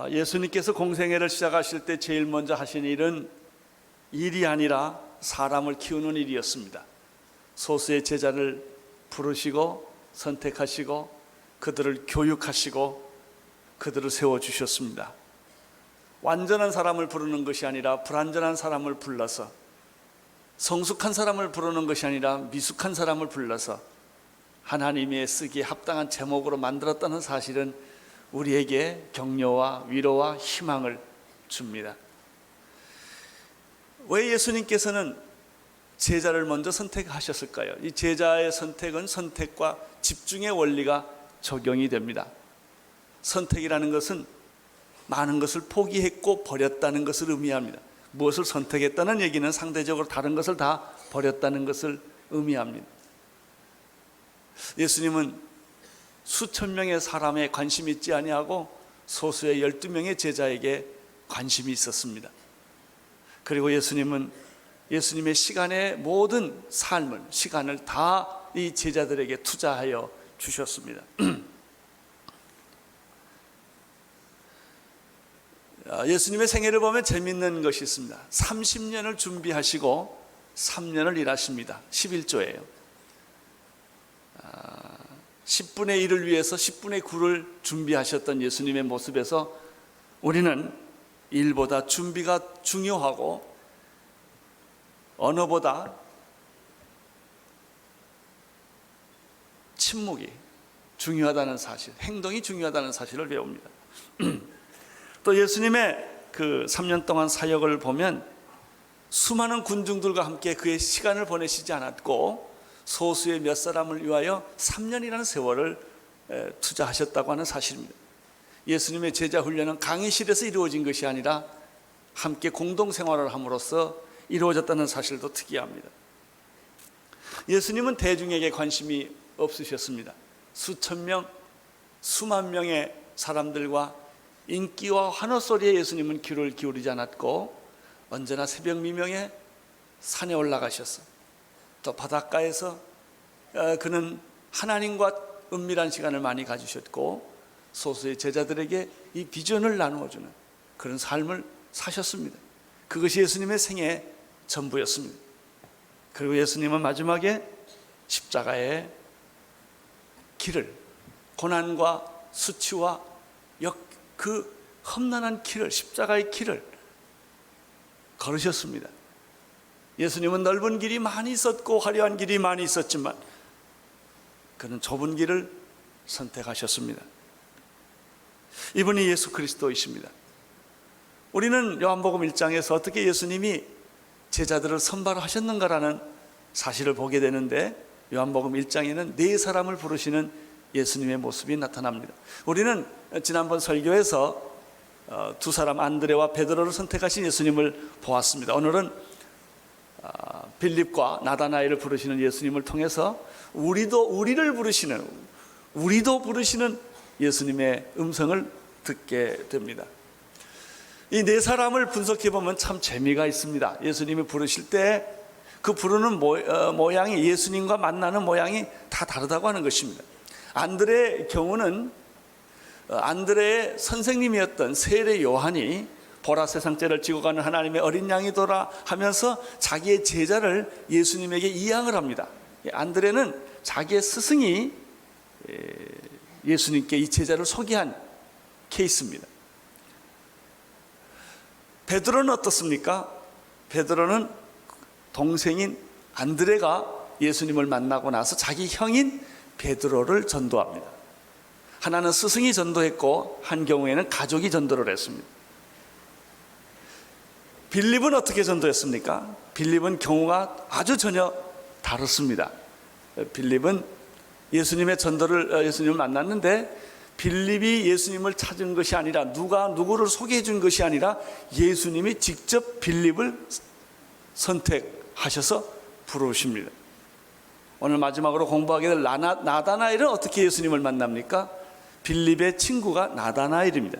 예수님께서 공생애를 시작하실 때 제일 먼저 하신 일은 일이 아니라 사람을 키우는 일이었습니다. 소수의 제자를 부르시고 선택하시고 그들을 교육하시고 그들을 세워주셨습니다. 완전한 사람을 부르는 것이 아니라 불완전한 사람을 불러서, 성숙한 사람을 부르는 것이 아니라 미숙한 사람을 불러서 하나님의 쓰기에 합당한 제목으로 만들었다는 사실은 우리에게 격려와 위로와 희망을 줍니다. 왜 예수님께서는 제자를 먼저 선택하셨을까요? 이 제자의 선택은 선택과 집중의 원리가 적용이 됩니다. 선택이라는 것은 많은 것을 포기했고 버렸다는 것을 의미합니다. 무엇을 선택했다는 얘기는 상대적으로 다른 것을 다 버렸다는 것을 의미합니다. 예수님은 수천 명의 사람에 관심이 있지 아니하고 소수의 12명의 제자에게 관심이 있었습니다. 그리고 예수님은 예수님의 시간의 모든 시간을 다 이 제자들에게 투자하여 주셨습니다. 예수님의 생애를 보면 재미있는 것이 있습니다. 30년을 준비하시고 3년을 일하십니다. 11조예요. 10분의 1을 위해서 10분의 9를 준비하셨던 예수님의 모습에서 우리는 일보다 준비가 중요하고 언어보다 침묵이 중요하다는 사실, 행동이 중요하다는 사실을 배웁니다. 또 예수님의 그 3년 동안 사역을 보면 수많은 군중들과 함께 그의 시간을 보내시지 않았고 소수의 몇 사람을 위하여 3년이라는 세월을 투자하셨다고 하는 사실입니다. 예수님의 제자 훈련은 강의실에서 이루어진 것이 아니라 함께 공동생활을 함으로써 이루어졌다는 사실도 특이합니다. 예수님은 대중에게 관심이 없으셨습니다. 수천 명, 수만 명의 사람들과 인기와 환호 소리에 예수님은 귀를 기울이지 않았고 언제나 새벽 미명에 산에 올라가셨어. 또 바닷가에서 그는 하나님과 은밀한 시간을 많이 가지셨고 소수의 제자들에게 이 비전을 나누어주는 그런 삶을 사셨습니다. 그것이 예수님의 생애의 전부였습니다. 그리고 예수님은 마지막에 십자가의 길을, 고난과 수치와 그 험난한 길을, 십자가의 길을 걸으셨습니다. 예수님은 넓은 길이 많이 있었고 화려한 길이 많이 있었지만 그는 좁은 길을 선택하셨습니다. 이분이 예수 그리스도이십니다. 우리는 요한복음 1장에서 어떻게 예수님이 제자들을 선발하셨는가라는 사실을 보게 되는데 요한복음 1장에는 네 사람을 부르시는 예수님의 모습이 나타납니다. 우리는 지난번 설교에서 두 사람 안드레와 베드로를 선택하신 예수님을 보았습니다. 오늘은 빌립과 나다나엘을 부르시는 예수님을 통해서 우리도 부르시는 예수님의 음성을 듣게 됩니다. 이 네 사람을 분석해 보면 참 재미가 있습니다. 예수님이 부르실 때 그 부르는 모양이 예수님과 만나는 모양이 다 다르다고 하는 것입니다. 안드레의 경우는 안드레의 선생님이었던 세례 요한이 보라 세상죄를 지고 가는 하나님의 어린 양이더라 하면서 자기의 제자를 예수님에게 이양을 합니다. 안드레는 자기의 스승이 예수님께 이 제자를 소개한 케이스입니다. 베드로는 어떻습니까? 베드로는 동생인 안드레가 예수님을 만나고 나서 자기 형인 베드로를 전도합니다. 하나는 스승이 전도했고 한 경우에는 가족이 전도를 했습니다. 빌립은 어떻게 전도했습니까? 빌립은 경우가 아주 전혀 다릅니다. 빌립은 예수님을 만났는데 빌립이 예수님을 찾은 것이 아니라 누가 누구를 소개해 준 것이 아니라 예수님이 직접 빌립을 선택하셔서 부르십니다. 오늘 마지막으로 공부하게 될 나다나엘은 어떻게 예수님을 만납니까? 빌립의 친구가 나다나엘입니다.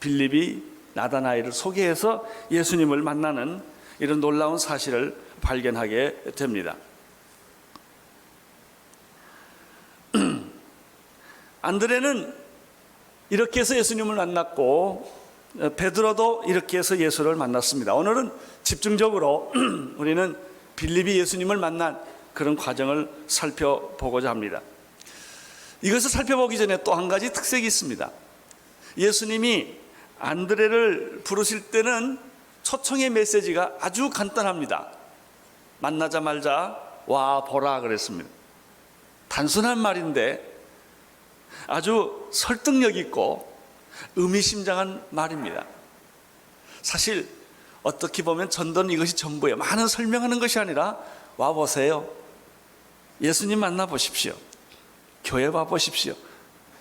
빌립이 나다나엘을 소개해서 예수님을 만나는 이런 놀라운 사실을 발견하게 됩니다. 안드레는 이렇게 해서 예수님을 만났고 베드로도 이렇게 해서 예수를 만났습니다. 오늘은 집중적으로 우리는 빌립이 예수님을 만난 그런 과정을 살펴보고자 합니다. 이것을 살펴보기 전에 또 한 가지 특색이 있습니다. 예수님이 안드레를 부르실 때는 초청의 메시지가 아주 간단합니다. 만나자마자 와 보라 그랬습니다. 단순한 말인데 아주 설득력 있고 의미심장한 말입니다. 사실 어떻게 보면 전도는 이것이 전부예요. 많은 설명하는 것이 아니라 와 보세요. 예수님 만나 보십시오. 교회 와 보십시오.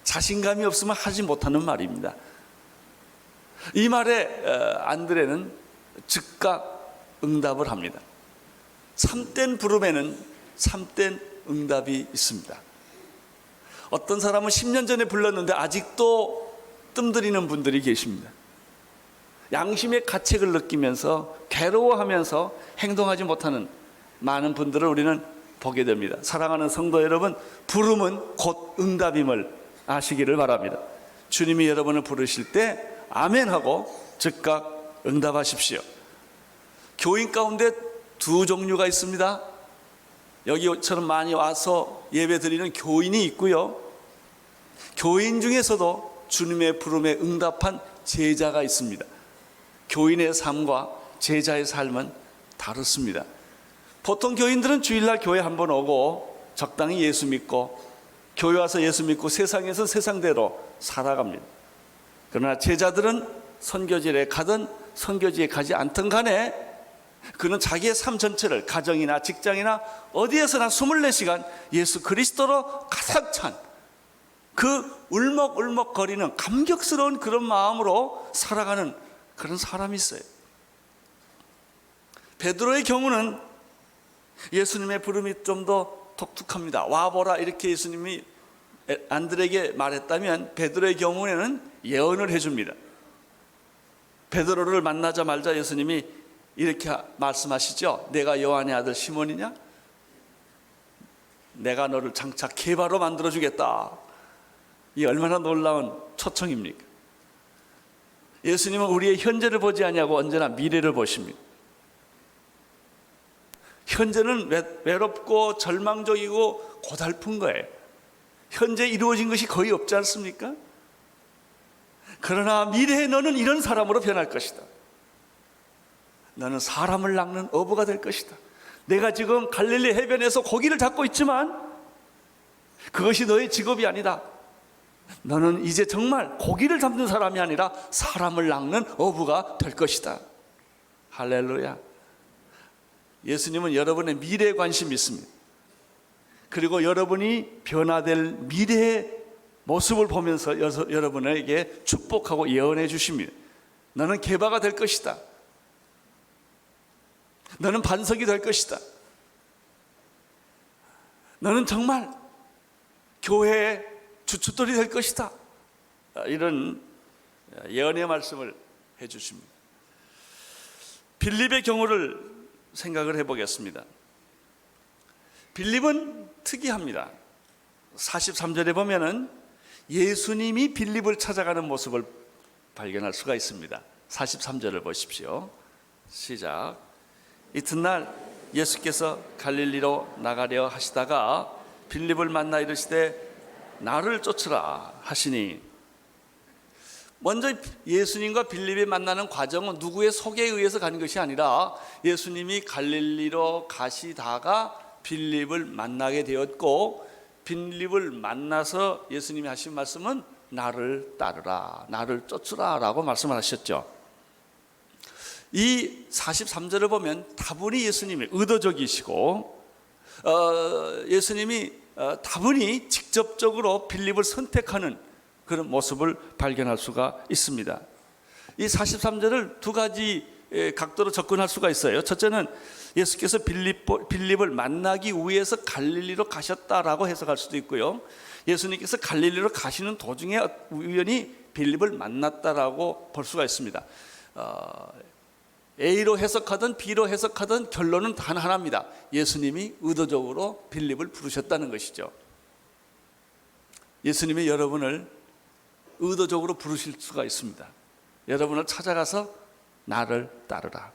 자신감이 없으면 하지 못하는 말입니다. 이 말에 안드레는 즉각 응답을 합니다. 참된 부름에는 참된 응답이 있습니다. 어떤 사람은 10년 전에 불렀는데 아직도 뜸들이는 분들이 계십니다. 양심의 가책을 느끼면서 괴로워하면서 행동하지 못하는 많은 분들을 우리는 보게 됩니다. 사랑하는 성도 여러분, 부름은 곧 응답임을 아시기를 바랍니다. 주님이 여러분을 부르실 때 아멘 하고 즉각 응답하십시오. 교인 가운데 두 종류가 있습니다. 여기처럼 많이 와서 예배 드리는 교인이 있고요, 교인 중에서도 주님의 부름에 응답한 제자가 있습니다. 교인의 삶과 제자의 삶은 다릅니다. 보통 교인들은 주일날 교회 한번 오고 적당히 예수 믿고 교회 와서 예수 믿고 세상에서 세상대로 살아갑니다. 그러나 제자들은 선교지에 가든 선교지에 가지 않든 간에 그는 자기의 삶 전체를 가정이나 직장이나 어디에서나 24시간 예수 그리스도로 가득 찬 그 울먹울먹거리는 감격스러운 그런 마음으로 살아가는 그런 사람이 있어요. 베드로의 경우는 예수님의 부름이 좀 더 독특합니다. 와보라 이렇게 예수님이 안드레에게 말했다면 베드로의 경우에는 예언을 해줍니다. 베드로를 만나자마자 예수님이 이렇게 말씀하시죠. 내가 요한의 아들 시몬이냐? 내가 너를 장차 게바로 만들어주겠다. 이 얼마나 놀라운 초청입니까? 예수님은 우리의 현재를 보지 아니하고 언제나 미래를 보십니다. 현재는 외롭고 절망적이고 고달픈 거예요. 현재 이루어진 것이 거의 없지 않습니까? 그러나 미래에 너는 이런 사람으로 변할 것이다. 너는 사람을 낚는 어부가 될 것이다. 내가 지금 갈릴리 해변에서 고기를 잡고 있지만 그것이 너의 직업이 아니다. 너는 이제 정말 고기를 잡는 사람이 아니라 사람을 낚는 어부가 될 것이다. 할렐루야. 예수님은 여러분의 미래에 관심이 있습니다. 그리고 여러분이 변화될 미래의 모습을 보면서 여러분에게 축복하고 예언해 주십니다. 너는 게바가 될 것이다. 너는 반석이 될 것이다. 너는 정말 교회의 주춧돌이 될 것이다. 이런 예언의 말씀을 해 주십니다. 빌립의 경우를 생각을 해보겠습니다. 빌립은 특이합니다. 43절에 보면은 예수님이 빌립을 찾아가는 모습을 발견할 수가 있습니다. 43절을 보십시오. 시작. 이튿날 예수께서 갈릴리로 나가려 하시다가 빌립을 만나 이르시되 나를 쫓으라 하시니, 먼저 예수님과 빌립이 만나는 과정은 누구의 소개에 의해서 가는 것이 아니라 예수님이 갈릴리로 가시다가 빌립을 만나게 되었고, 빌립을 만나서 예수님이 하신 말씀은 나를 따르라, 나를 쫓으라 라고 말씀을 하셨죠. 이 43절을 보면 다분히 예수님이 의도적이시고 예수님이 다분히 직접적으로 빌립을 선택하는 그런 모습을 발견할 수가 있습니다. 이 43절을 두 가지 각도로 접근할 수가 있어요. 첫째는 예수께서 빌립을 만나기 위해서 갈릴리로 가셨다라고 해석할 수도 있고요, 예수님께서 갈릴리로 가시는 도중에 우연히 빌립을 만났다라고 볼 수가 있습니다. A로 해석하든 B로 해석하든 결론은 단 하나입니다. 예수님이 의도적으로 빌립을 부르셨다는 것이죠. 예수님이 여러분을 의도적으로 부르실 수가 있습니다. 여러분을 찾아가서 나를 따르라.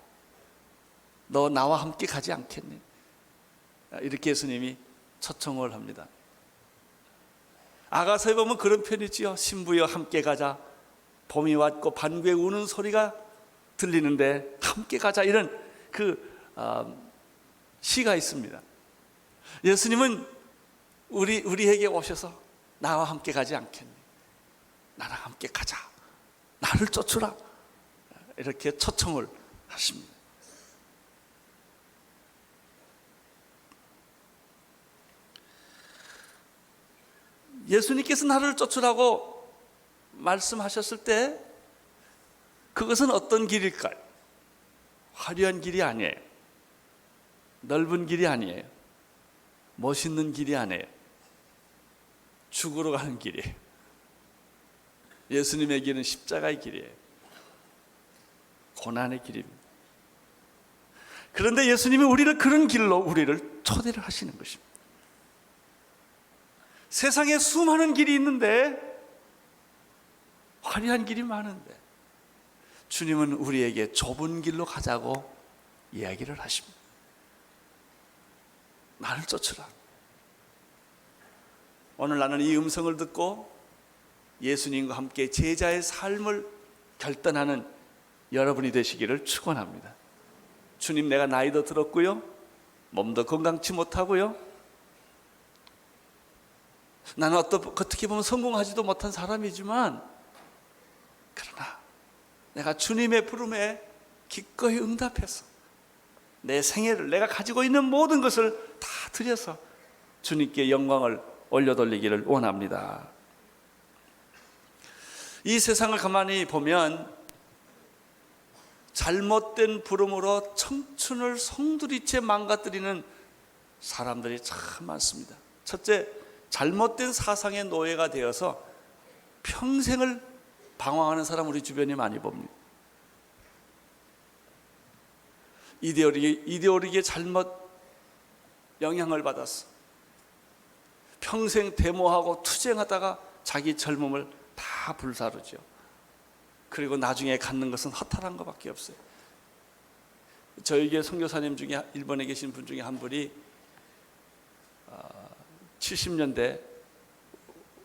너 나와 함께 가지 않겠니? 이렇게 예수님이 초청을 합니다. 아가서에 보면 그런 편이지요. 신부여 함께 가자. 봄이 왔고 반구에 우는 소리가 들리는데 함께 가자. 이런 시가 있습니다. 예수님은 우리에게 오셔서 나와 함께 가지 않겠니? 나랑 함께 가자. 나를 쫓으라. 이렇게 초청을 하십니다. 예수님께서 나를 쫓으라고 말씀하셨을 때 그것은 어떤 길일까요? 화려한 길이 아니에요. 넓은 길이 아니에요. 멋있는 길이 아니에요. 죽으러 가는 길이에요. 예수님의 길은 십자가의 길이에요. 고난의 길입니다. 그런데 예수님이 우리를 그런 길로 우리를 초대를 하시는 것입니다. 세상에 수많은 길이 있는데, 화려한 길이 많은데 주님은 우리에게 좁은 길로 가자고 이야기를 하십니다. 나를 쫓으라. 오늘 나는 이 음성을 듣고 예수님과 함께 제자의 삶을 결단하는 여러분이 되시기를 축원합니다. 주님, 내가 나이도 들었고요, 몸도 건강치 못하고요, 나는 어떻게 보면 성공하지도 못한 사람이지만, 그러나 내가 주님의 부름에 기꺼이 응답해서 내 생애를, 내가 가지고 있는 모든 것을 다 드려서 주님께 영광을 올려돌리기를 원합니다. 이 세상을 가만히 보면 잘못된 부름으로 청춘을 송두리째 망가뜨리는 사람들이 참 많습니다. 첫째, 잘못된 사상의 노예가 되어서 평생을 방황하는 사람 우리 주변에 많이 봅니다. 이데올로기에 잘못 영향을 받았어. 평생 데모하고 투쟁하다가 자기 젊음을 다 불사르죠. 그리고 나중에 갖는 것은 허탈한 것밖에 없어요. 저에게 선교사님 중에, 일본에 계신 분 중에 한 분이 70년대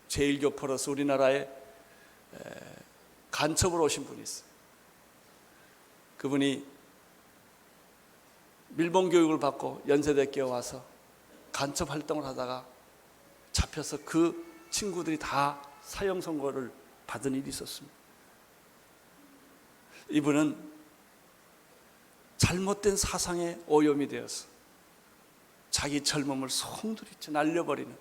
제1교포로서 우리나라에 간첩으로 오신 분이 있어요. 그분이 밀봉 교육을 받고 연세대학교에 와서 간첩 활동을 하다가 잡혀서 그 친구들이 다 사형 선고를 받은 일이 있었습니다. 이분은 잘못된 사상에 오염이 되어서 자기 젊음을 송두리째 날려버리는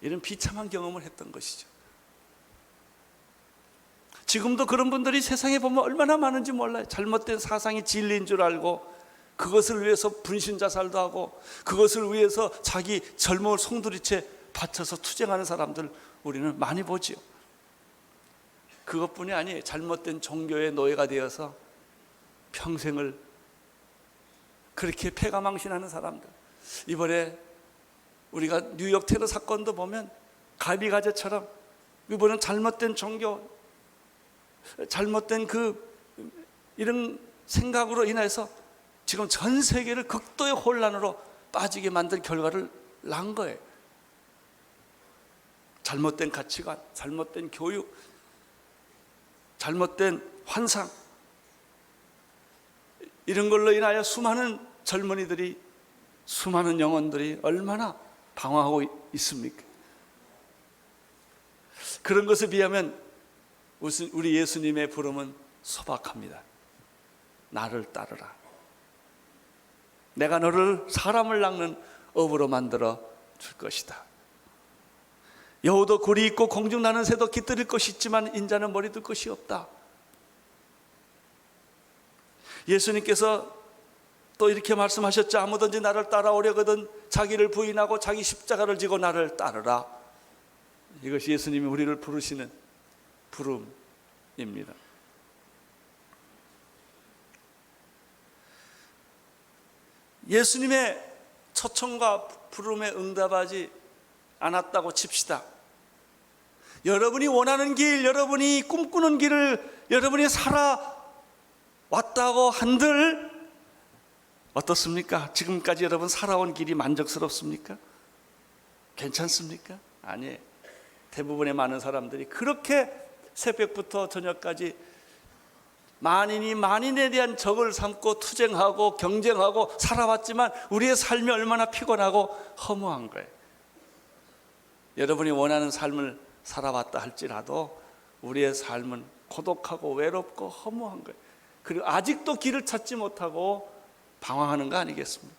이런 비참한 경험을 했던 것이죠. 지금도 그런 분들이 세상에 보면 얼마나 많은지 몰라요. 잘못된 사상이 진리인 줄 알고 그것을 위해서 분신자살도 하고 그것을 위해서 자기 젊음을 송두리째 바쳐서 투쟁하는 사람들 우리는 많이 보지요. 그것뿐이 아니에요. 잘못된 종교의 노예가 되어서 평생을 그렇게 패가망신하는 사람들. 이번에 우리가 뉴욕 테러 사건도 보면 가비가제처럼 이번엔 잘못된 종교, 잘못된 이런 생각으로 인해서 지금 전 세계를 극도의 혼란으로 빠지게 만든 결과를 낳은 거예요. 잘못된 가치관, 잘못된 교육, 잘못된 환상, 이런 걸로 인하여 수많은 젊은이들이, 수많은 영혼들이 얼마나 방황하고 있습니까? 그런 것에 비하면 우리 예수님의 부름은 소박합니다. 나를 따르라. 내가 너를 사람을 낚는 업으로 만들어 줄 것이다. 여우도 굴이 있고 공중 나는 새도 깃들일 것이 있지만 인자는 머리 둘 것이 없다. 예수님께서 또 이렇게 말씀하셨죠. 아무든지 나를 따라오려거든 자기를 부인하고 자기 십자가를 지고 나를 따르라. 이것이 예수님이 우리를 부르시는 부름입니다. 예수님의 초청과 부름에 응답하지 않았다고 칩시다. 여러분이 원하는 길, 여러분이 꿈꾸는 길을 여러분이 살아왔다고 한들 어떻습니까? 지금까지 여러분 살아온 길이 만족스럽습니까? 괜찮습니까? 아니에요. 대부분의 많은 사람들이 그렇게 새벽부터 저녁까지 만인이 만인에 대한 적을 삼고 투쟁하고 경쟁하고 살아왔지만 우리의 삶이 얼마나 피곤하고 허무한 거예요. 여러분이 원하는 삶을 살아왔다 할지라도 우리의 삶은 고독하고 외롭고 허무한 거예요. 그리고 아직도 길을 찾지 못하고 방황하는 거 아니겠습니까?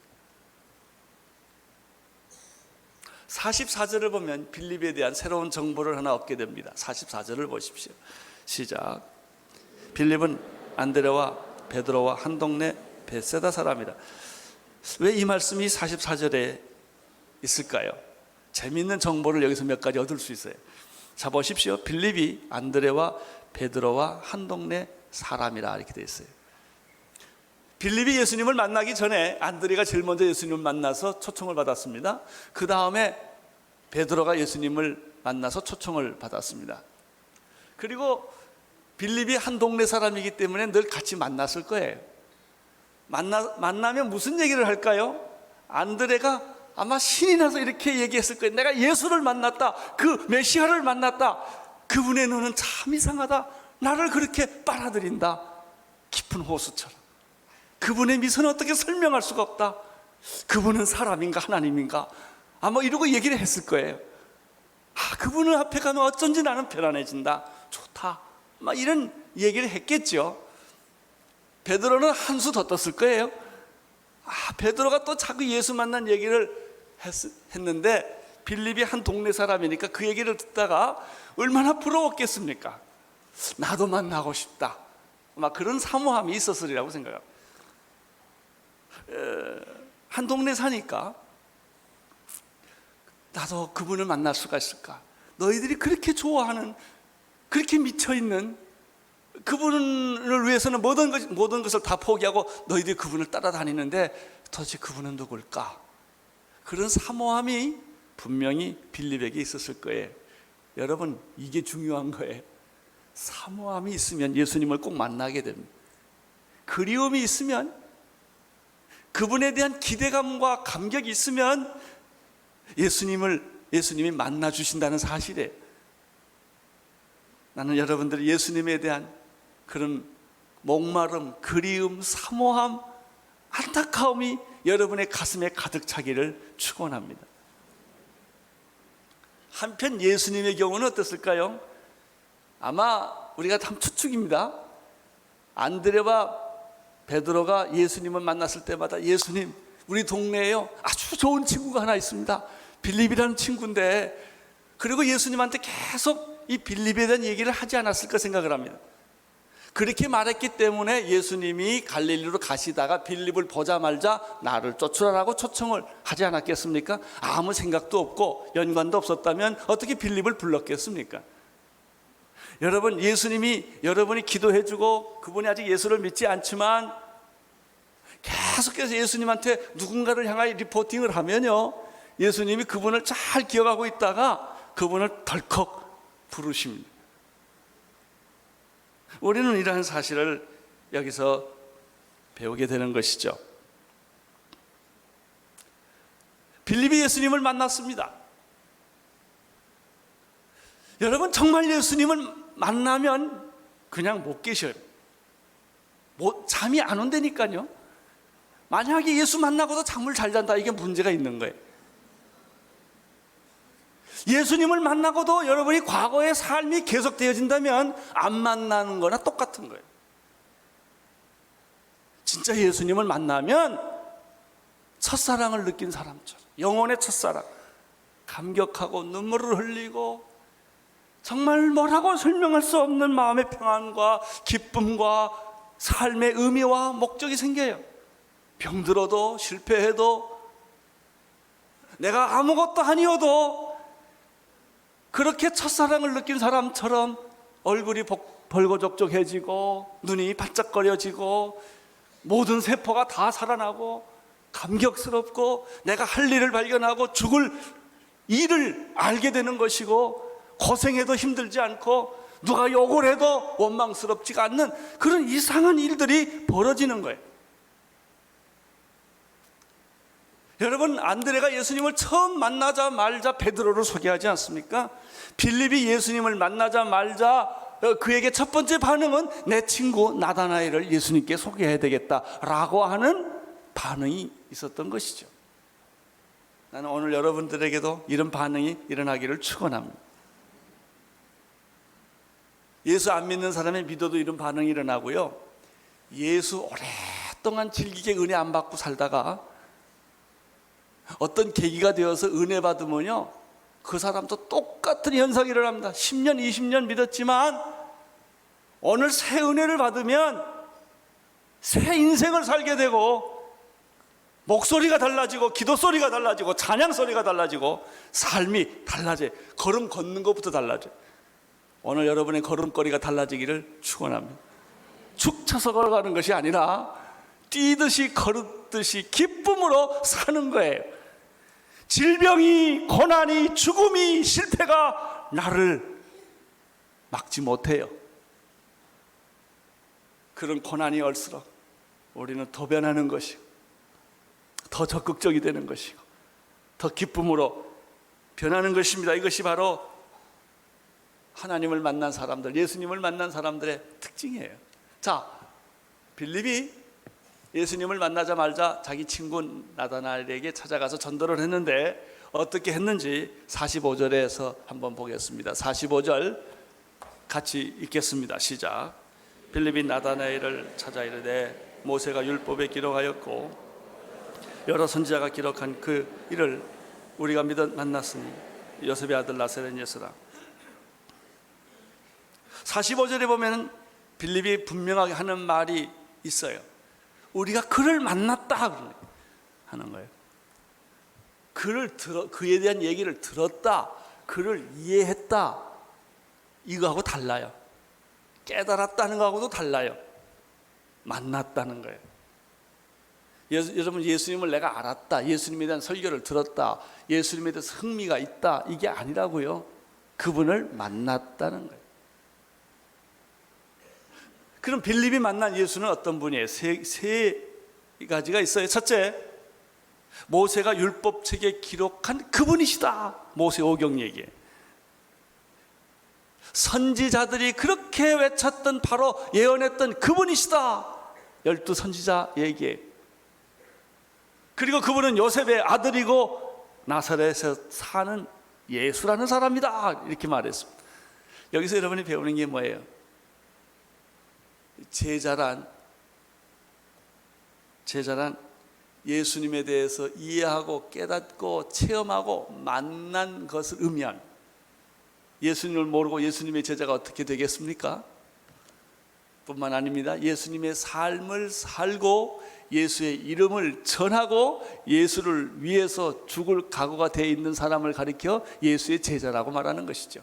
44절을 보면 빌립에 대한 새로운 정보를 하나 얻게 됩니다. 44절을 보십시오. 시작. 빌립은 안드레와 베드로와 한 동네 베세다 사람이라. 왜 이 말씀이 44절에 있을까요? 재미있는 정보를 여기서 몇 가지 얻을 수 있어요. 자, 보십시오. 빌립이 안드레와 베드로와 한 동네 사람이라 이렇게 되어 있어요. 빌립이 예수님을 만나기 전에 안드레가 제일 먼저 예수님을 만나서 초청을 받았습니다. 그 다음에 베드로가 예수님을 만나서 초청을 받았습니다. 그리고 빌립이 한 동네 사람이기 때문에 늘 같이 만났을 거예요. 만나면 무슨 얘기를 할까요? 안드레가 아마 신이 나서 이렇게 얘기했을 거예요. 내가 예수를 만났다. 그 메시아를 만났다. 그분의 눈은 참 이상하다. 나를 그렇게 빨아들인다. 깊은 호수처럼. 그분의 미소는 어떻게 설명할 수가 없다. 그분은 사람인가 하나님인가. 아마 이러고 얘기를 했을 거예요. 그분을 앞에 가면 어쩐지 나는 편안해진다. 좋다. 막 이런 얘기를 했겠죠. 베드로는 한 수 더 떴을 거예요. 베드로가 또 자꾸 예수 만난 얘기를 했는데 빌립이 한 동네 사람이니까 그 얘기를 듣다가 얼마나 부러웠겠습니까? 나도 만나고 싶다. 막 그런 사모함이 있었으리라고 생각합니다. 한 동네 사니까 나도 그분을 만날 수가 있을까? 너희들이 그렇게 좋아하는, 그렇게 미쳐있는 그분을 위해서는 모든 것을 다 포기하고 너희들이 그분을 따라다니는데 도대체 그분은 누굴까? 그런 사모함이 분명히 빌립에게 있었을 거예요. 여러분, 이게 중요한 거예요. 사모함이 있으면 예수님을 꼭 만나게 됩니다. 그리움이 있으면, 그분에 대한 기대감과 감격이 있으면 예수님이 만나 주신다는 사실이에요. 나는 여러분들이 예수님에 대한 그런 목마름, 그리움, 사모함, 안타까움이 여러분의 가슴에 가득 차기를 축원합니다. 한편 예수님의 경우는 어땠을까요? 아마 우리가 참 추측입니다. 안드레와 베드로가 예수님을 만났을 때마다 예수님, 우리 동네에요 아주 좋은 친구가 하나 있습니다. 빌립이라는 친구인데, 그리고 예수님한테 계속 이 빌립에 대한 얘기를 하지 않았을까 생각을 합니다. 그렇게 말했기 때문에 예수님이 갈릴리로 가시다가 빌립을 보자마자 나를 쫓으라고 초청을 하지 않았겠습니까? 아무 생각도 없고 연관도 없었다면 어떻게 빌립을 불렀겠습니까? 여러분, 예수님이 여러분이 기도해주고 그분이 아직 예수를 믿지 않지만 계속해서 예수님한테 누군가를 향하여 리포팅을 하면요, 예수님이 그분을 잘 기억하고 있다가 그분을 덜컥 부르십니다. 우리는 이러한 사실을 여기서 배우게 되는 것이죠. 빌립이 예수님을 만났습니다. 여러분, 정말 예수님을 만나면 그냥 못 계셔요. 잠이 안 온다니까요. 만약에 예수 만나고도 잠을 잘 잔다, 이게 문제가 있는 거예요. 예수님을 만나고도 여러분이 과거의 삶이 계속되어진다면 안 만나는 거나 똑같은 거예요. 진짜 예수님을 만나면 첫사랑을 느낀 사람처럼, 영혼의 첫사랑, 감격하고 눈물을 흘리고 정말 뭐라고 설명할 수 없는 마음의 평안과 기쁨과 삶의 의미와 목적이 생겨요. 병들어도 실패해도 내가 아무것도 아니어도 그렇게 첫사랑을 느낀 사람처럼 얼굴이 벌거적적해지고 눈이 반짝거려지고 모든 세포가 다 살아나고 감격스럽고 내가 할 일을 발견하고 죽을 일을 알게 되는 것이고 고생해도 힘들지 않고 누가 욕을 해도 원망스럽지가 않는 그런 이상한 일들이 벌어지는 거예요. 여러분, 안드레가 예수님을 처음 만나자마자 베드로를 소개하지 않습니까? 빌립이 예수님을 만나자마자 그에게 첫 번째 반응은 내 친구 나다나엘을 예수님께 소개해야 되겠다라고 하는 반응이 있었던 것이죠. 나는 오늘 여러분들에게도 이런 반응이 일어나기를 축원합니다. 예수 안 믿는 사람이 믿어도 이런 반응이 일어나고요, 예수 오랫동안 질기게 은혜 안 받고 살다가 어떤 계기가 되어서 은혜 받으면요, 그 사람도 똑같은 현상이 일어납니다. 10년, 20년 믿었지만 오늘 새 은혜를 받으면 새 인생을 살게 되고 목소리가 달라지고 기도 소리가 달라지고 찬양 소리가 달라지고 삶이 달라져요. 걸음 걷는 것부터 달라져요. 오늘 여러분의 걸음걸이가 달라지기를 축원합니다. 축 쳐서 걸어가는 것이 아니라 뛰듯이 걸듯이 기쁨으로 사는 거예요. 질병이, 고난이, 죽음이, 실패가 나를 막지 못해요. 그런 고난이 올수록 우리는 더 변하는 것이고 더 적극적이 되는 것이고 더 기쁨으로 변하는 것입니다. 이것이 바로 하나님을 만난 사람들, 예수님을 만난 사람들의 특징이에요. 자, 빌립이 예수님을 만나자마자 자기 친구 나다나엘에게 찾아가서 전도를 했는데 어떻게 했는지 45절에서 한번 보겠습니다. 45절 같이 읽겠습니다. 시작. 빌립이 나다나엘을 찾아 이르되 모세가 율법에 기록하였고 여러 선지자가 기록한 그 일을 우리가 믿어 만났으니 요셉의 아들 나사렛 예수라. 45절에 보면 빌립이 분명하게 하는 말이 있어요. 우리가 그를 만났다 하는 거예요. 그에 대한 얘기를 들었다, 그를 이해했다, 이거하고 달라요. 깨달았다는 거하고도 달라요. 만났다는 거예요. 여러분, 예수님을 내가 알았다, 예수님에 대한 설교를 들었다, 예수님에 대해서 흥미가 있다, 이게 아니라고요. 그분을 만났다는 거예요. 그럼 빌립이 만난 예수는 어떤 분이에요? 세 가지가 있어요. 첫째, 모세가 율법책에 기록한 그분이시다. 모세오경 얘기예요. 선지자들이 그렇게 외쳤던, 바로 예언했던 그분이시다. 12 선지자 얘기예요. 그리고 그분은 요셉의 아들이고 나사렛에서 사는 예수라는 사람이다, 이렇게 말했습니다. 여기서 여러분이 배우는 게 뭐예요? 제자란 예수님에 대해서 이해하고 깨닫고 체험하고 만난 것을 의미합니다. 예수님을 모르고 예수님의 제자가 어떻게 되겠습니까? 뿐만 아닙니다. 예수님의 삶을 살고 예수의 이름을 전하고 예수를 위해서 죽을 각오가 되어 있는 사람을 가리켜 예수의 제자라고 말하는 것이죠.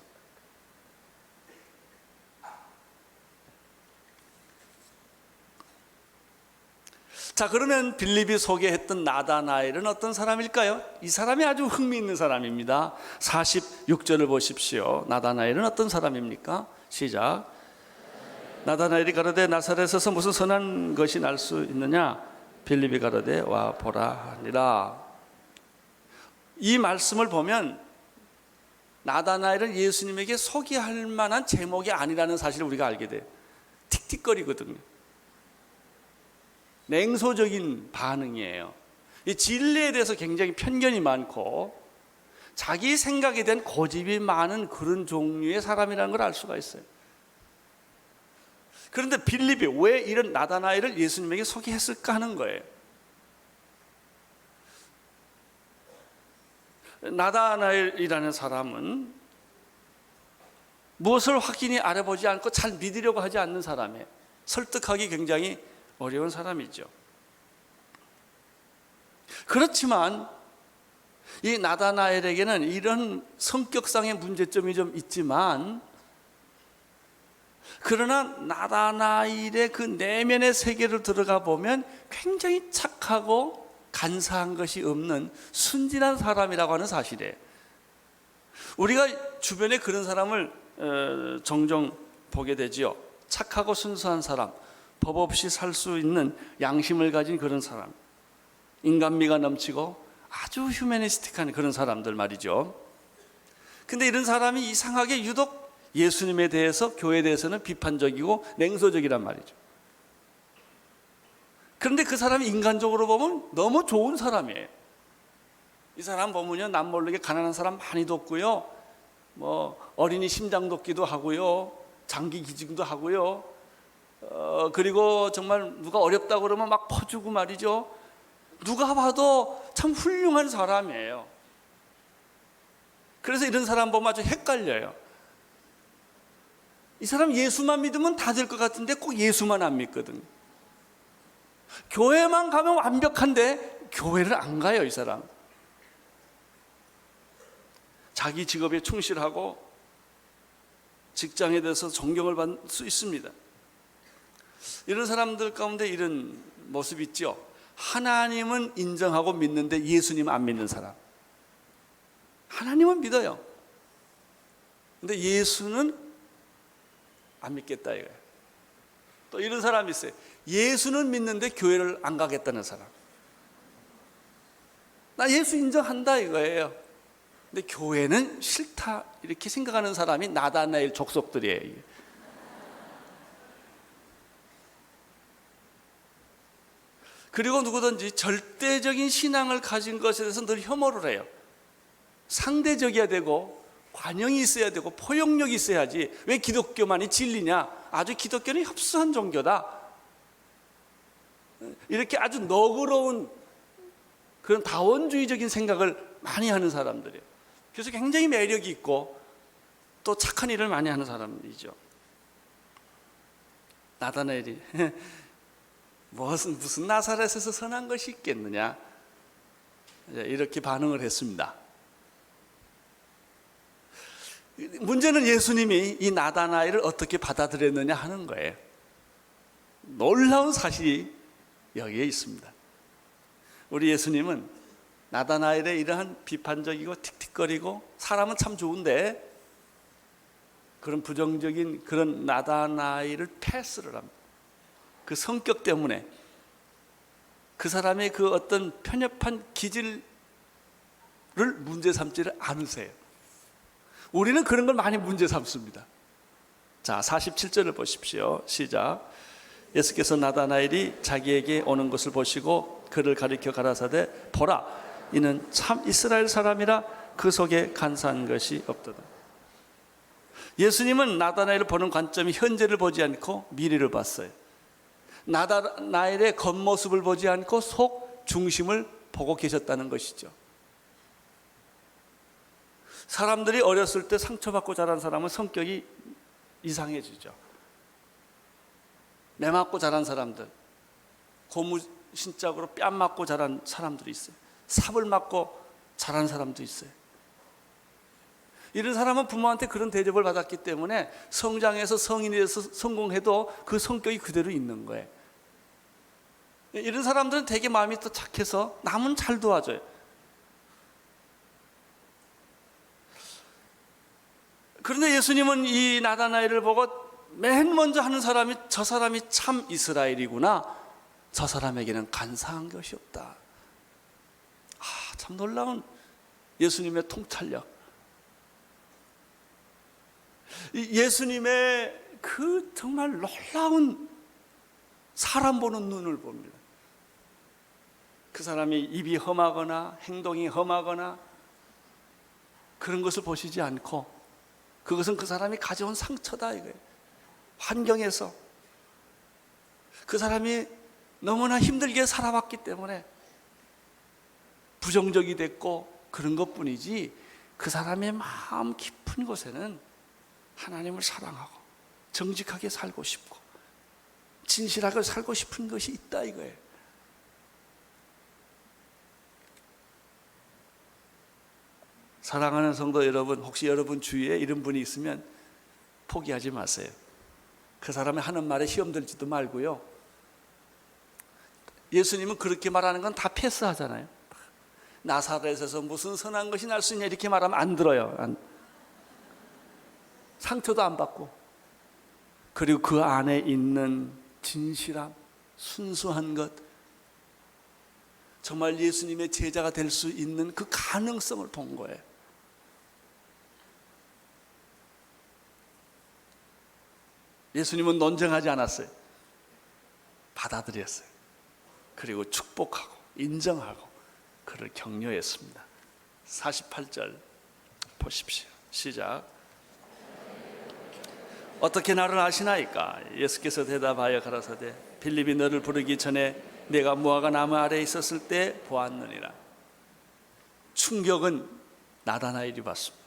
자, 그러면 빌립이 소개했던 나다나엘은 어떤 사람일까요? 이 사람이 아주 흥미있는 사람입니다. 46절을 보십시오. 나다나엘은 어떤 사람입니까? 시작. 나다나엘이 가로되 나사렛에서 무슨 선한 것이 날 수 있느냐? 빌립이 가로되 와 보라 하니라. 이 말씀을 보면 나다나엘은 예수님에게 소개할 만한 제목이 아니라는 사실을 우리가 알게 돼요. 틱틱거리거든요. 냉소적인 반응이에요. 이 진리에 대해서 굉장히 편견이 많고 자기 생각에 대한 고집이 많은 그런 종류의 사람이라는 걸 알 수가 있어요. 그런데 빌립이 왜 이런 나다나엘을 예수님에게 소개했을까 하는 거예요. 나다나엘이라는 사람은 무엇을 확인히 알아보지 않고 잘 믿으려고 하지 않는 사람이에요. 설득하기 굉장히 어려운 사람이죠. 그렇지만 이 나다나엘에게는 이런 성격상의 문제점이 좀 있지만, 그러나 나다나엘의 그 내면의 세계를 들어가 보면 굉장히 착하고 간사한 것이 없는 순진한 사람이라고 하는 사실이에요. 우리가 주변에 그런 사람을 종종 보게 되지요. 착하고 순수한 사람, 법 없이 살 수 있는 양심을 가진 그런 사람, 인간미가 넘치고 아주 휴머니스틱한 그런 사람들 말이죠. 근데 이런 사람이 이상하게 유독 예수님에 대해서, 교회에 대해서는 비판적이고 냉소적이란 말이죠. 그런데 그 사람이 인간적으로 보면 너무 좋은 사람이에요. 이 사람 보면요, 남 모르게 가난한 사람 많이 돕고요, 어린이 심장 돕기도 하고요, 장기 기증도 하고요, 그리고 정말 누가 어렵다고 그러면 막 퍼주고 말이죠. 누가 봐도 참 훌륭한 사람이에요. 그래서 이런 사람 보면 아주 헷갈려요. 이 사람 예수만 믿으면 다 될 것 같은데 꼭 예수만 안 믿거든요. 교회만 가면 완벽한데 교회를 안 가요, 이 사람. 자기 직업에 충실하고 직장에 대해서 존경을 받을 수 있습니다. 이런 사람들 가운데 이런 모습이 있죠. 하나님은 인정하고 믿는데 예수님 안 믿는 사람. 하나님은 믿어요. 근데 예수는 안 믿겠다 이거예요. 또 이런 사람이 있어요. 예수는 믿는데 교회를 안 가겠다는 사람. 나 예수 인정한다 이거예요. 근데 교회는 싫다 이렇게 생각하는 사람이 나다나엘 족속들이에요. 그리고 누구든지 절대적인 신앙을 가진 것에 대해서 늘 혐오를 해요. 상대적이어야 되고 관용이 있어야 되고 포용력이 있어야지 왜 기독교만이 진리냐, 아주 기독교는 협소한 종교다, 이렇게 아주 너그러운 그런 다원주의적인 생각을 많이 하는 사람들이에요. 그래서 굉장히 매력이 있고 또 착한 일을 많이 하는 사람이죠. 나다나엘이 무슨 나사렛에서 선한 것이 있겠느냐, 이렇게 반응을 했습니다. 문제는 예수님이 이 나다나엘을 어떻게 받아들였느냐 하는 거예요. 놀라운 사실이 여기에 있습니다. 우리 예수님은 나다나엘의 이러한 비판적이고 틱틱거리고 사람은 참 좋은데 그런 부정적인 그런 나다나엘을 패스를 합니다. 그 성격 때문에 그 사람의 그 어떤 편협한 기질을 문제 삼지를 않으세요. 우리는 그런 걸 많이 문제 삼습니다. 자, 47절을 보십시오. 시작. 예수께서 나다나엘이 자기에게 오는 것을 보시고 그를 가리켜 가라사대 보라, 이는 참 이스라엘 사람이라 그 속에 간사한 것이 없도다. 예수님은 나다나엘을 보는 관점이 현재를 보지 않고 미래를 봤어요. 나다나엘의 겉모습을 보지 않고 속 중심을 보고 계셨다는 것이죠. 사람들이 어렸을 때 상처받고 자란 사람은 성격이 이상해지죠. 매 맞고 자란 사람들, 고무신짝으로 뺨 맞고 자란 사람들이 있어요. 삽을 맞고 자란 사람도 있어요. 이런 사람은 부모한테 그런 대접을 받았기 때문에 성장해서 성인이 돼서 성공해도 그 성격이 그대로 있는 거예요. 이런 사람들은 되게 마음이 또 착해서 남은 잘 도와줘요. 그런데 예수님은 이 나다나엘을 보고 맨 먼저 하는 사람이 저 사람이 참 이스라엘이구나, 저 사람에게는 간사한 것이 없다. 참 놀라운 예수님의 통찰력, 예수님의 그 정말 놀라운 사람 보는 눈을 봅니다. 그 사람이 입이 험하거나 행동이 험하거나 그런 것을 보시지 않고 그것은 그 사람이 가져온 상처다 이거예요. 환경에서 그 사람이 너무나 힘들게 살아왔기 때문에 부정적이 됐고 그런 것뿐이지, 그 사람의 마음 깊은 곳에는 하나님을 사랑하고 정직하게 살고 싶고 진실하게 살고 싶은 것이 있다 이거예요. 사랑하는 성도 여러분, 혹시 여러분 주위에 이런 분이 있으면 포기하지 마세요. 그 사람이 하는 말에 시험 들지도 말고요. 예수님은 그렇게 말하는 건 다 패스하잖아요. 나사렛에서 무슨 선한 것이 날 수 있냐 이렇게 말하면 안 들어요. 상처도 안 받고, 그리고 그 안에 있는 진실함, 순수한 것, 정말 예수님의 제자가 될 수 있는 그 가능성을 본 거예요. 예수님은 논쟁하지 않았어요. 받아들였어요. 그리고 축복하고 인정하고 그를 격려했습니다. 48절 보십시오. 시작. 어떻게 나를 아시나이까? 예수께서 대답하여 가라사대 빌립이 너를 부르기 전에 내가 무화과 나무 아래에 있었을 때 보았느니라. 충격은 나다나엘이 받습니다.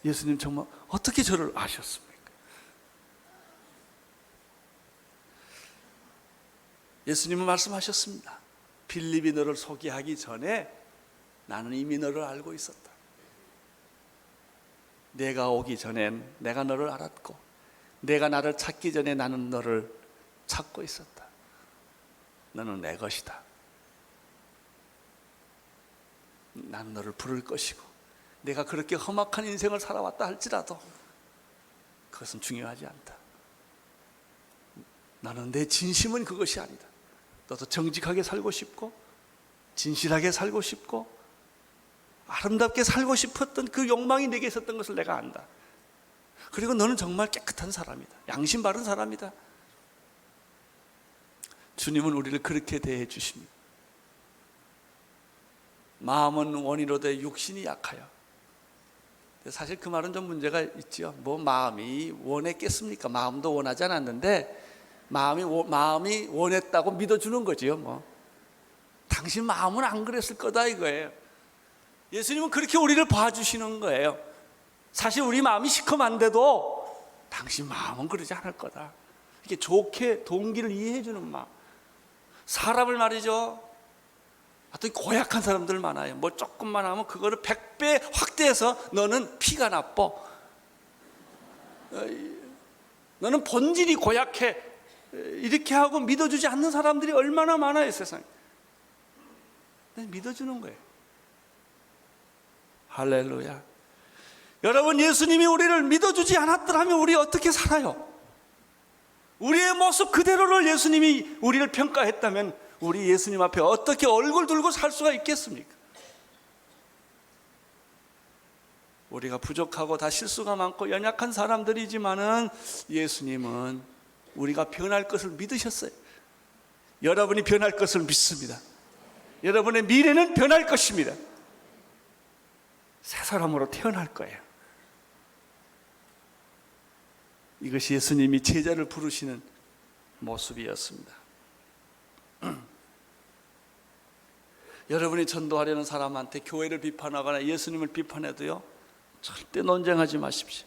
예수님 정말 어떻게 저를 아셨습니까? 예수님은 말씀하셨습니다. 빌립이 너를 소개하기 전에 나는 이미 너를 알고 있었다. 내가 오기 전엔 내가 너를 알았고, 내가 나를 찾기 전에 나는 너를 찾고 있었다. 너는 내 것이다. 나는 너를 부를 것이고, 내가 그렇게 험악한 인생을 살아왔다 할지라도 그것은 중요하지 않다. 나는 내 진심은 그것이 아니다. 너도 정직하게 살고 싶고, 진실하게 살고 싶고, 아름답게 살고 싶었던 그 욕망이 내게 있었던 것을 내가 안다. 그리고 너는 정말 깨끗한 사람이다. 양심 바른 사람이다. 주님은 우리를 그렇게 대해 주십니다. 마음은 원이로되 육신이 약하여. 사실 그 말은 좀 문제가 있죠. 뭐 마음이 원했겠습니까? 마음도 원하지 않았는데 마음이 원했다고 믿어주는 거지요. 뭐 당신 마음은 안 그랬을 거다 이거예요. 예수님은 그렇게 우리를 봐주시는 거예요. 사실 우리 마음이 시커먼데도 당신 마음은 그러지 않을 거다. 이렇게 좋게 동기를 이해해 주는 마음. 사람을 말이죠, 어떤 고약한 사람들 많아요. 뭐 조금만 하면 그거를 100배 확대해서 너는 피가 나빠, 너는 본질이 고약해, 이렇게 하고 믿어주지 않는 사람들이 얼마나 많아요 세상에. 믿어주는 거예요. 할렐루야. 여러분, 예수님이 우리를 믿어주지 않았더라면 우리 어떻게 살아요? 우리의 모습 그대로를 예수님이 우리를 평가했다면 우리 예수님 앞에 어떻게 얼굴 들고 살 수가 있겠습니까? 우리가 부족하고 다 실수가 많고 연약한 사람들이지만은 예수님은 우리가 변할 것을 믿으셨어요. 여러분이 변할 것을 믿습니다. 여러분의 미래는 변할 것입니다. 새 사람으로 태어날 거예요. 이것이 예수님이 제자를 부르시는 모습이었습니다. 여러분이 전도하려는 사람한테 교회를 비판하거나 예수님을 비판해도요, 절대 논쟁하지 마십시오.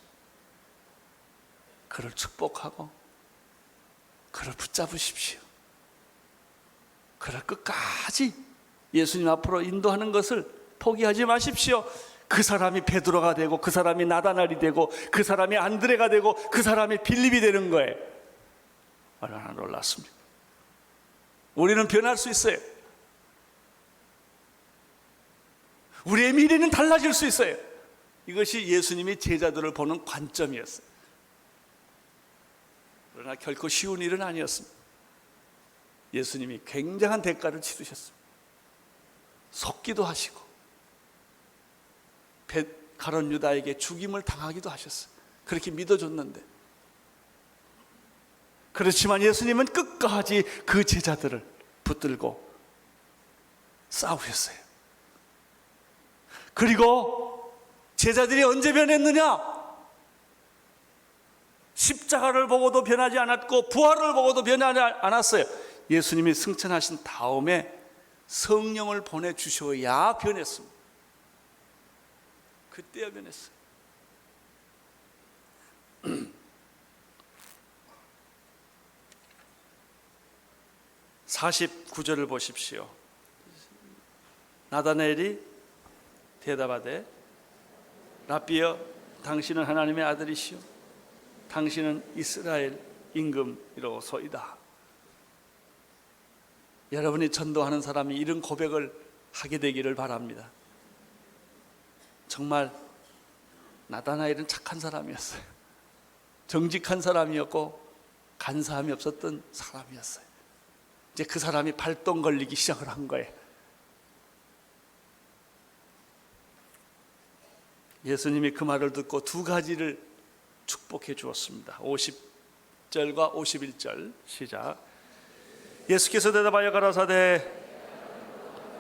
그를 축복하고 그를 붙잡으십시오. 그를 끝까지 예수님 앞으로 인도하는 것을 포기하지 마십시오. 그 사람이 베드로가 되고, 그 사람이 나다나엘이 되고, 그 사람이 안드레가 되고, 그 사람이 빌립이 되는 거예요. 얼마나 놀랐습니까? 우리는 변할 수 있어요. 우리의 미래는 달라질 수 있어요. 이것이 예수님이 제자들을 보는 관점이었어요. 그러나 결코 쉬운 일은 아니었습니다. 예수님이 굉장한 대가를 치르셨습니다. 속기도 하시고 가룟 유다에게 죽임을 당하기도 하셨어요. 그렇게 믿어줬는데. 그렇지만 예수님은 끝까지 그 제자들을 붙들고 싸우셨어요. 그리고 제자들이 언제 변했느냐? 십자가를 보고도 변하지 않았고 부활을 보고도 변하지 않았어요. 예수님이 승천하신 다음에 성령을 보내주셔야 변했습니다. 그때야 변했어요. 49절을 보십시오. 나다나엘이 대답하되 라비여, 당신은 하나님의 아들이시오, 당신은 이스라엘 임금이로소이다. 여러분이 전도하는 사람이 이런 고백을 하게 되기를 바랍니다. 정말 나다나엘은 착한 사람이었어요. 정직한 사람이었고 간사함이 없었던 사람이었어요. 이제 그 사람이 발동 걸리기 시작을 한 거예요. 예수님이 그 말을 듣고 두 가지를 축복해 주었습니다. 50절과 51절 시작. 예수께서 대답하여 가라사대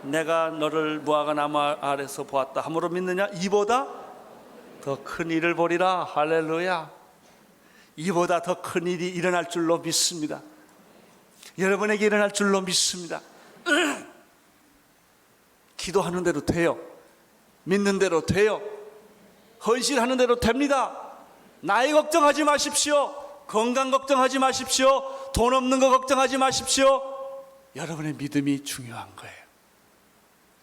내가 너를 무화과 나무 아래서 보았다 함으로 믿느냐? 이보다 더 큰 일을 보리라. 할렐루야. 이보다 더 큰 일이 일어날 줄로 믿습니다. 여러분에게 일어날 줄로 믿습니다. 기도하는 대로 돼요. 믿는 대로 돼요. 헌신하는 대로 됩니다. 나이 걱정하지 마십시오. 건강 걱정하지 마십시오. 돈 없는 거 걱정하지 마십시오. 여러분의 믿음이 중요한 거예요.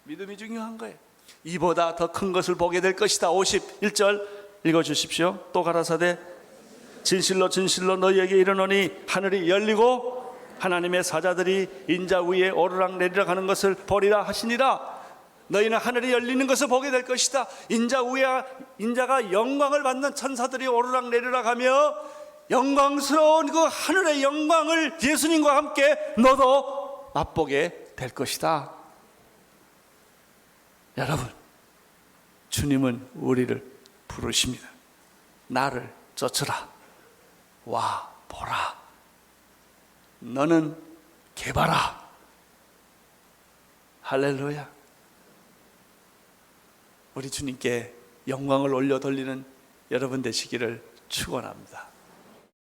믿음이 중요한 거예요. 이보다 더 큰 것을 보게 될 것이다. 51절 읽어주십시오. 또 가라사대 진실로 진실로 너희에게 이르노니 하늘이 열리고 하나님의 사자들이 인자 위에 오르락내리락 하는 것을 보리라 하시니라. 너희는 하늘이 열리는 것을 보게 될 것이다. 인자가 영광을 받는 천사들이 오르락내리락 하며 영광스러운 그 하늘의 영광을 예수님과 함께 너도 맛보게 될 것이다. 여러분, 주님은 우리를 부르십니다. 나를 쫓으라. 와 보라. 너는 개봐라. 할렐루야. 우리 주님께 영광을 올려 돌리는 여러분 되시기를 축원합니다.